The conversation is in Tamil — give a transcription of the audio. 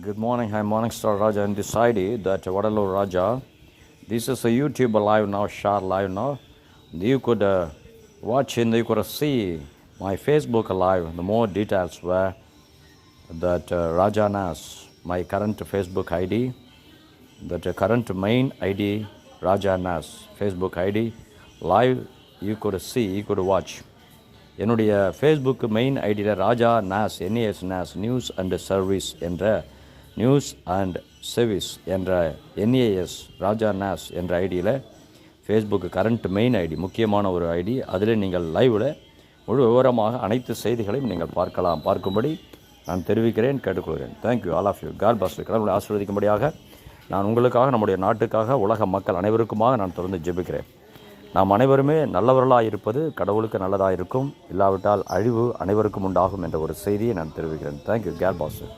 Good morning, hi Morningstar Raja and decided that Vadalur Raja, this is a YouTube live now, share live now. You could watch and you could see my Facebook live, the more details were that Raja Nas, my current Facebook ID, that current main ID, Raja Nas, Facebook ID, live you could see, you could watch. என்னுடைய ஃபேஸ்புக் மெயின் ஐடியில் ராஜா நாஸ் NAS நியூஸ் அண்ட் சர்வீஸ் என்ற நியூஸ் அண்ட் சர்வீஸ் என்ற NAS ராஜா நாஸ் என்ற ஐடியில் ஃபேஸ்புக் கரண்ட் மெயின் ஐடி முக்கியமான ஒரு ஐடி. அதில் நீங்கள் லைவில் முழு விவரமாக அனைத்து செய்திகளையும் நீங்கள் பார்க்கும்படி நான் தெரிவிக்கிறேன், கேட்டுக்கொள்கிறேன். Thank you all of you. God bless you. கடவுளை ஆசீர்வதிக்கும்படியாக நான் உங்களுக்காக, நம்முடைய நாட்டுக்காக, உலக மக்கள் அனைவருக்குமாக நான் தொடர்ந்து ஜெபிக்கிறேன். நாம் அனைவருமே நல்லவர்களாக இருப்பது கடவுளுக்கு நல்லதாக இருக்கும், இல்லாவிட்டால் அழிவு அனைவருக்கும் உண்டாகும் என்ற ஒரு செய்தியை நான் தெரிவிக்கிறேன். தேங்க்யூ. God bless you.